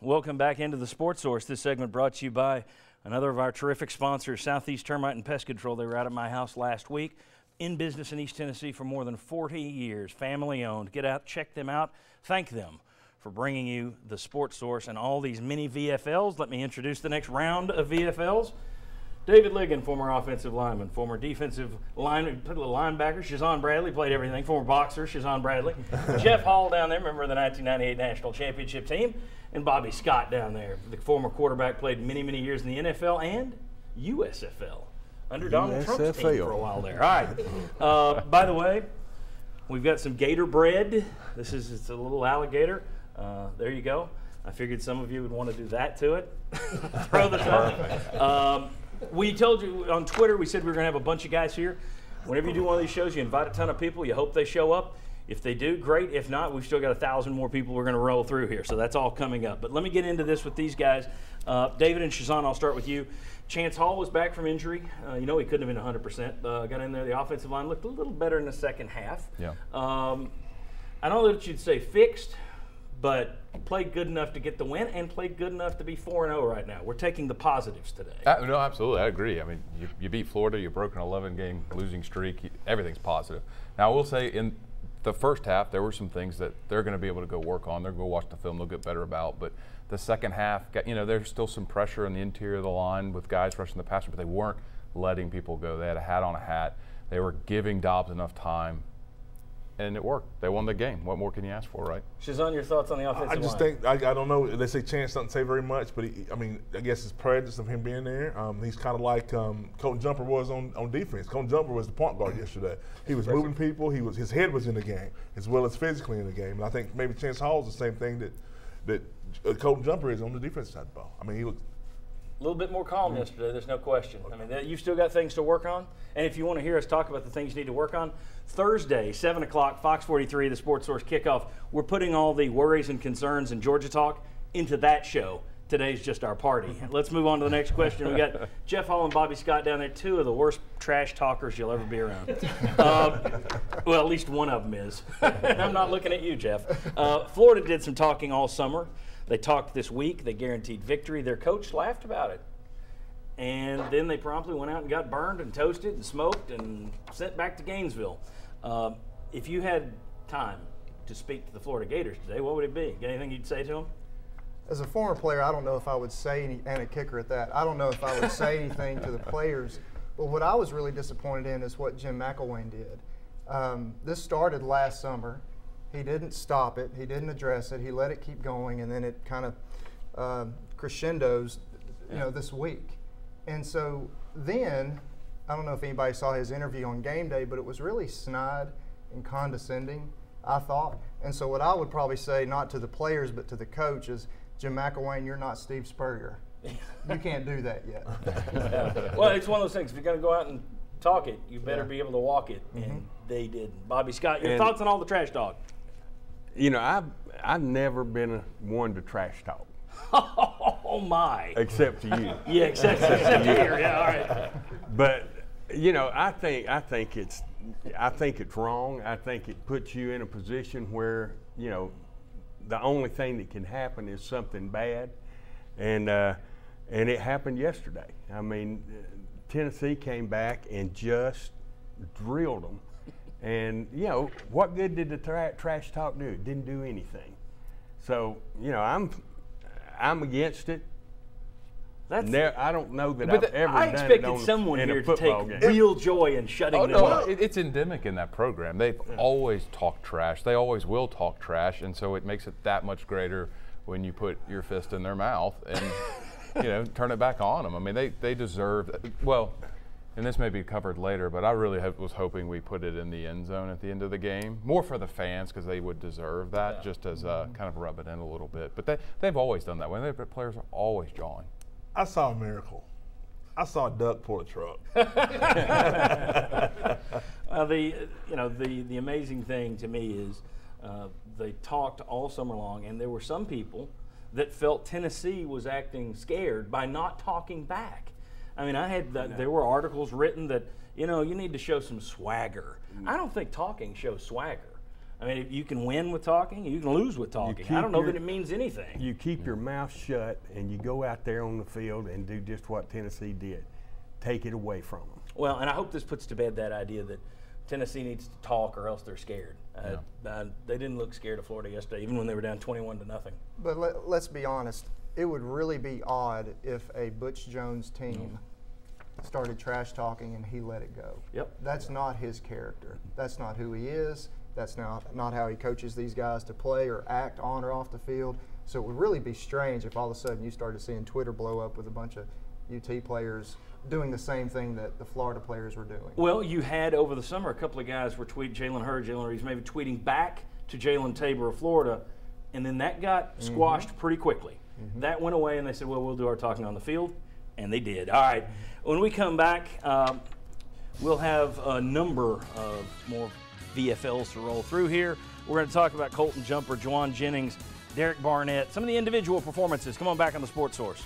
Welcome back into the Sports Source. This segment brought to you by another of our terrific sponsors, Southeast Termite and Pest Control. They were out at my house last week. In business in East Tennessee for more than 40 years, family owned. Get out, check them out. Thank them for bringing you the Sports Source and all these mini VFLs. Let me introduce the next round of VFLs. David Ligon, former offensive lineman, former defensive linebacker. Shazon Bradley played everything. Former boxer, Shazon Bradley. Jeff Hall down there, member of the 1998 National Championship team. And Bobby Scott down there, the former quarterback, played many, many years in the NFL and USFL. Under Donald Trump's team for a while there. All right. By the way, we've got some gator bread. It's a little alligator. There you go. I figured some of you would want to do that to it. Throw this up. We told you on Twitter, we said we were going to have a bunch of guys here. Whenever you do one of these shows, you invite a ton of people. You hope they show up. If they do, great. If not, we've still got 1,000 more people we're going to roll through here. So that's all coming up. But let me get into this with these guys. David and Shazon, I'll start with you. Chance Hall was back from injury. He couldn't have been 100%. Got in there. The offensive line looked a little better in the second half. Yeah. I don't know that you'd say fixed, but played good enough to get the win and played good enough to be 4-0 right now. We're taking the positives today. No, absolutely. I agree. I mean, you beat Florida. You broke an 11-game losing streak. Everything's positive. Now, I will say in the first half, there were some things that they're going to be able to go work on. They're going to go watch the film. They'll get better about. But the second half, there's still some pressure in the interior of the line with guys rushing the passer, but they weren't letting people go. They had a hat on a hat. They were giving Dobbs enough time. And it worked. They won the game. What more can you ask for, right? Shazon, your thoughts on the offensive line? I just think, I don't know, they say Chance doesn't say very much, but I guess it's prejudice of him being there. He's kind of like Colton Jumper was on defense. Colton Jumper was the point guard yesterday. He was moving people. His head was in the game as well as physically in the game. And I think maybe Chance Hall is the same thing that Colton Jumper is on the defensive side of the ball. I mean, he looks a little bit more calm yesterday, there's no question. I mean, you've still got things to work on. And if you want to hear us talk about the things you need to work on, Thursday, 7 o'clock, Fox 43, the Sports Source kickoff, we're putting all the worries and concerns in Georgia Talk into that show. Today's just our party. Let's move on to the next question. We got Jeff Hall and Bobby Scott down there, two of the worst trash talkers you'll ever be around. Well, at least one of them is. I'm not looking at you, Jeff. Florida did some talking all summer. They talked this week. They guaranteed victory. Their coach laughed about it. And then they promptly went out and got burned and toasted and smoked and sent back to Gainesville. If you had time to speak to the Florida Gators today, what would it be? Got anything you'd say to them? As a former player, I don't know if I would say and a kicker at that. I don't know if I would say anything to the players. But what I was really disappointed in is what Jim McElwain did. This started last summer. He didn't stop it. He didn't address it. He let it keep going, and then it kind of crescendos, this week. And so then, I don't know if anybody saw his interview on game day, but it was really snide and condescending, I thought. And so what I would probably say, not to the players, but to the coach, is, Jim McElwain, you're not Steve Spurrier. You can't do that yet. Yeah. Well, it's one of those things. If you're going to go out and talk it, you better be able to walk it. And they did. Bobby Scott, your thoughts on all the trash talk? I've never been one to trash talk. Oh my! Except to you. Yeah, except to here. Yeah, all right. But I think it's wrong. I think it puts you in a position where the only thing that can happen is something bad, and it happened yesterday. I mean, Tennessee came back and just drilled them. And, what good did the trash talk do? It didn't do anything. So, I'm against it. I don't know that I've ever done it. I expected someone here to take real joy in shutting them up. It's endemic in that program. They've always talked trash. They always will talk trash, and so it makes it that much greater when you put your fist in their mouth and, turn it back on them. I mean, they deserve – well – and this may be covered later, but I really was hoping we put it in the end zone at the end of the game, more for the fans because they would deserve that, just as kind of rub it in a little bit. But they've always done that. When the players are always jawing. I saw a miracle. I saw a duck pull a truck. The amazing thing to me is they talked all summer long, and there were some people that felt Tennessee was acting scared by not talking back. I mean, there were articles written that, you need to show some swagger. I don't think talking shows swagger. I mean, you can win with talking, you can lose with talking. I don't know that it means anything. You keep your mouth shut and you go out there on the field and do just what Tennessee did. Take it away from them. Well, and I hope this puts to bed that idea that Tennessee needs to talk or else they're scared. They didn't look scared of Florida yesterday, even when they were down 21-0. But let's be honest. It would really be odd if a Butch Jones team started trash talking and he let it go. Yep. That's not his character. That's not who he is. That's not how he coaches these guys to play or act on or off the field. So it would really be strange if all of a sudden you started seeing Twitter blow up with a bunch of UT players doing the same thing that the Florida players were doing. Well, you had over the summer a couple of guys were tweeting, Jalen Hurd, Jalen Reeves, maybe tweeting back to Jalen Tabor of Florida, and then that got squashed pretty quickly. That went away, and they said, well, we'll do our talking on the field, and they did. All right, when we come back, we'll have a number of more VFLs to roll through here. We're going to talk about Colton Jumper, Juwan Jennings, Derek Barnett, some of the individual performances. Come on back on the Sports Source.